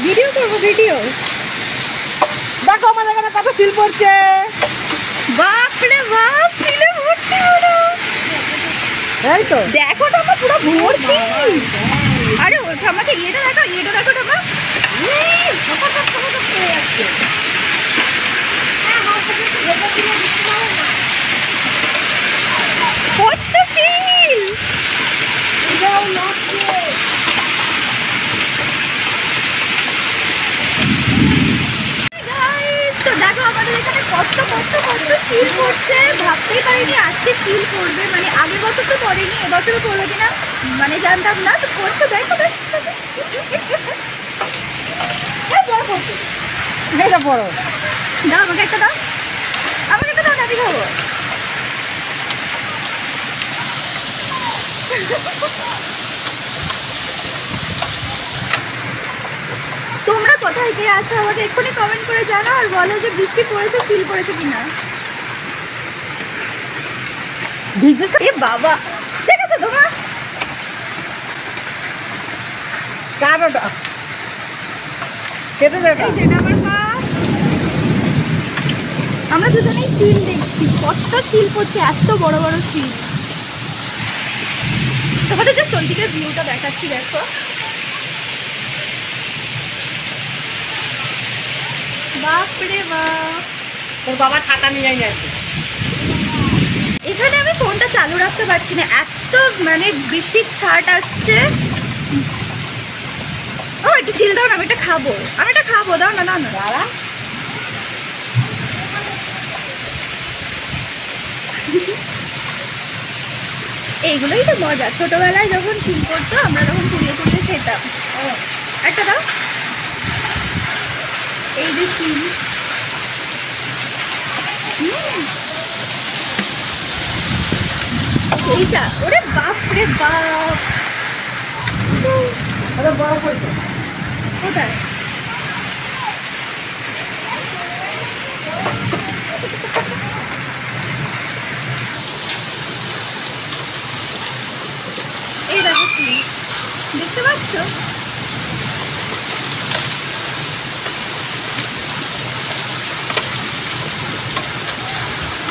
Video করবো video. দেখো আমাদের এখানে কত শিল পড়ছে। বাপরে বাপ, শিলে ভর্তি পুরো। এই তো দেখো ঠাম্মা পুরো ভর্তি। আরে ও ঠাম্মাকে ইয়েটা দেখো ঠাম্মা। কত শিল। তো দেখো আমাদের এখানে কত কত কত শিল পড়ছে, ভাবতেই পারিনি আজকে শিল পড়বে। মানে আগের বছর তো পড়েনি, এবছরও পড়লো কিনা মানে জানতাম না, তো পড়ছে। দেখো বড় পড়ছে। এটা বড়। দাও আমাকে একটা দাও, আমাকে একটা দাও, দাবি খাবো। তোমরা কোথায় কে আছো আমাকে এক্ষুনি কমেন্ট করে জানাও, আর বলো যে বৃষ্টি পড়েছে, শিল পড়েছে কিনা। এ বাবা, দেখেছো তোমরা? কারোটা কেটে দেখা। এই যেটা আমার মা, আমরা দুজনেই শিল দেখছি, কত শিল পড়ছে, এত বড় বড় শিল। তোমাদের যে সন্ধিকের ভিউটা দেখাচ্ছি, দেখো বাপরে বাপ। তোর বাবা ছাতা নিয়ে যায়নি। এখানে আমি ফোনটা চালু রাখতে পারছি না, এত মানে বৃষ্টির ছাট আসছে। ও একটু শিল দাও না, আমি এটা খাবো, দাও না দাঁড়া। এইগুলোই তো মজা, ছোটবেলায় যখন শিল করতো আমরা তখন কুড়িয়ে কুড়িয়ে খেতাম। একটা দাও, এই যে শিল। এইটা ওরে বাপ রে বাপ, বড় পড়ছে কোথায়? এই দেখো শিল, দেখতে পাচ্ছ?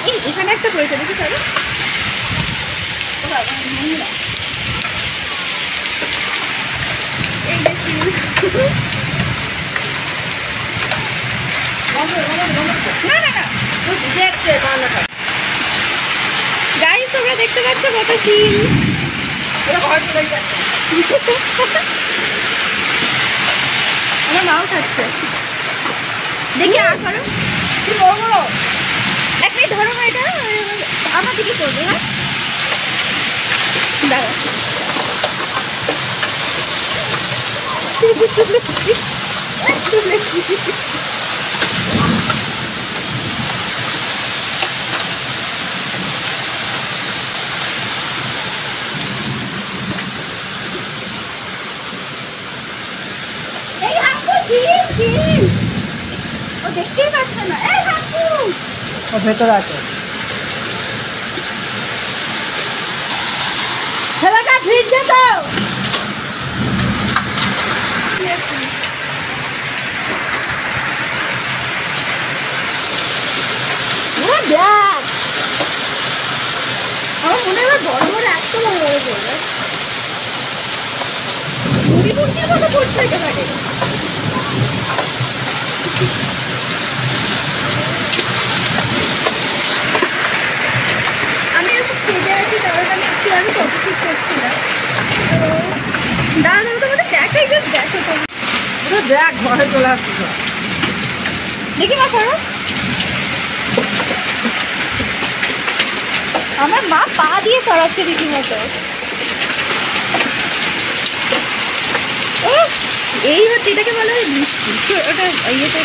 এই এখানে একটা পড়েছে, দেখি সরি। এই যে শিল। গাইস তোমরা দেখতে পাচ্ছ কত শিল। আমার মাও খাচ্ছে, দেখি আর করো। এক মিনিট ধরো না, এটা আমার দিকে করবে। হ্যাঁ দাঁড়া, এই হাঁকু শিল, ও দেখতেই পাচ্ছে না। এই হাঁকু, ও ভেতরে আছে। ছেলেটা ভিজছে তো। দেখ আমার মনে হয় বড় বড়, এত বড় বড় পড়বে, মুড়ি মুড়ির মতো পড়ছে একেবারে। আমি একটু খেতে আছি, তাহলে আমি একটু আমি কত ঠিক করছিলাম। তো দাঁড়া তোমাদের দেখাই, দেখো তো, দেখ ঘরে চলে আসছে। দেখি মা সরো। আমার মা পা দিয়ে সরাচ্ছে রীতিমতো। ও এই হচ্ছে, এটাকে বলা হয় বৃষ্টি। ওটা ইয়েতে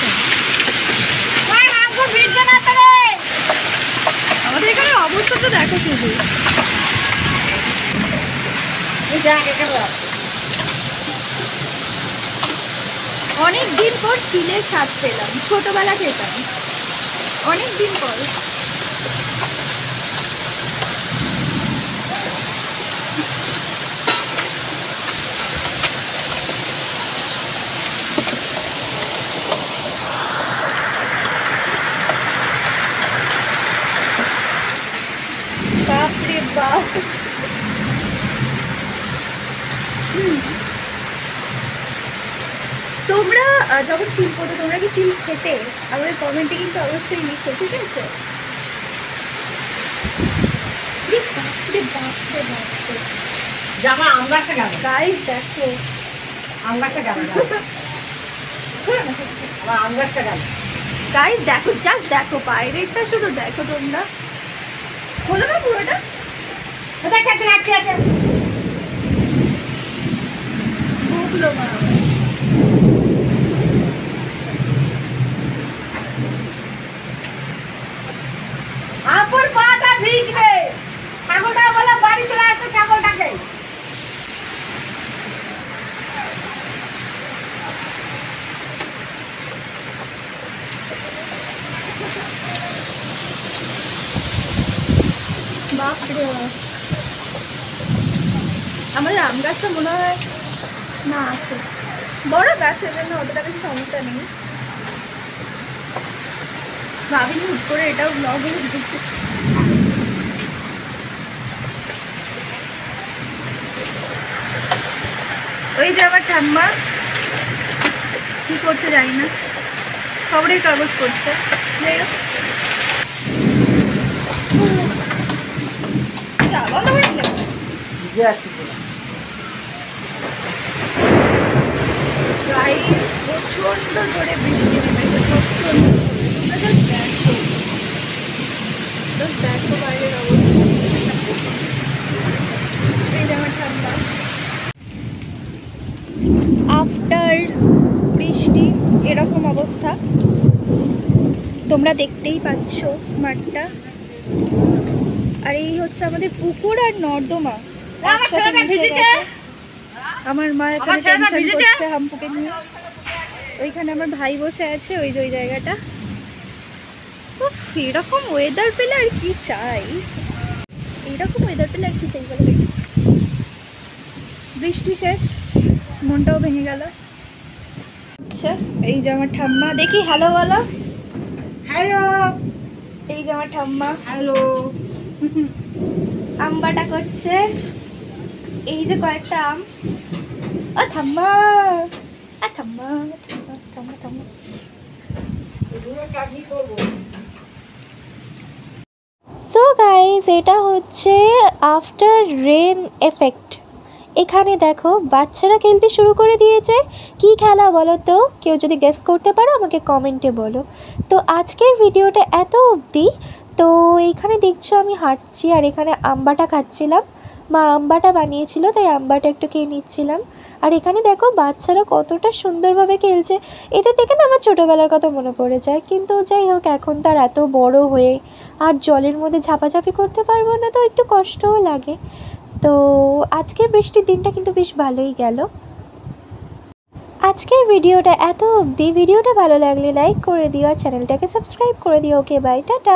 আমাদের এখানে অবস্থাটা দেখো শুধু। অনেক দিন পর শিলের স্বাদ পেলাম, ছোটবেলা খেতাম অনেক দিন পর। তোমরা যখন শিল করতো তোমরা কি শিল খেতে? আমাদের কমেন্টে কিন্তু অবশ্যই লিখো, ঠিক আছে? জামা আম গাছটা গেল, গাইস দেখো, আম গাছটা গেল, আবার আম গাছটা গেল। গাইস দেখো, জাস্ট দেখো, বাইরেটা শুধু দেখো তোমরা। হলো না পুরোটা? কোথায় খেতে রাখতে আছে? বুঝলো মা। আপুর পাটা ভিজবে, ছাগলটা বলে বাড়ি চলে আসছে ছাগলটাকে। বাপরে বাপ। আমাদের আম গাছটা মনে হয় না আছে, বড় গাছ, এর জন্য অতটা কিছু সমস্যা নেই। ভাবিনি হুট করে এটাও ব্লগ হয়ে যাচ্ছে। ওই যে আমার ঠাম্মা কি করছে জানি না, খবরের কাগজ করছে। যা, বন্ধ করে দিলে। ভিজে আসছে পুরো। গাইস প্রচন্ড জোরে বৃষ্টি নেমেছে, প্রচন্ড। তোমরা just দেখো, just দেখো বাইরের অবস্থা। এই যে আমার ঠাম্মা। আফটার বৃষ্টি এরকম অবস্থা, তোমরা দেখতেই পাচ্ছ মাঠটা। আর এই হচ্ছে আমাদের পুকুর আর নর্দমা একসাথে মিশে গেছে। আমার মা এখানে টেনশন করছে হাম্পুকে নিয়ে। ওইখানে আমার ভাই বসে আছে, ওই যে ওই জায়গাটা। উফ, এরকম ওয়েদার পেলে আর কি চাই, এইরকম ওয়েদার পেলে আর কি চাই বলো। বৃষ্টি শেষ, মনটাও ভেঙে গেল। আচ্ছা, এই যে আমার ঠাম্মা, দেখি হ্যালো বলো। হ্যালো, এই যে আমার ঠাম্মা হ্যালো। আম বাটা করছে। এই যে কয়েকটা আম। ও ঠাম্মা, আ ঠাম্মা, ঠাম্মা ঠাম্মা ঠাম্মা। সো গাইস, এটা হচ্ছে আফটার রেন এফেক্ট। এখানে দেখো বাচ্চারা খেলতে শুরু করে দিয়েছে। কি খেলা বলো তো? কেউ যদি গেস করতে পারো আমাকে কমেন্টে বলো। তো আজকের ভিডিওটা এত অবধি। তো এইখানে দেখছো আমি হাঁটছি আর এখানে আমবাটা খাচ্ছিলাম। মা আমবাটা বানিয়েছিল, তাই আমবাটা একটু খেয়ে নিচ্ছিলাম। আর এখানে দেখো বাচ্চারা কতটা সুন্দরভাবে খেলছে। এদের দেখে না আমার ছোটোবেলার কথা মনে পড়ে যায়। কিন্তু যাই হোক, এখন তার এত বড় হয়ে আর জলের মধ্যে ঝাপাঝাপি করতে পারবো না, তো একটু কষ্টও লাগে। তো আজকের বৃষ্টির দিনটা কিন্তু বেশ ভালোই গেল। আজকের ভিডিওটা এত অবধি। ভিডিওটা ভালো লাগলে লাইক করে দিও আর চ্যানেলটাকে সাবস্ক্রাইব করে দিও। Okay bye, tata.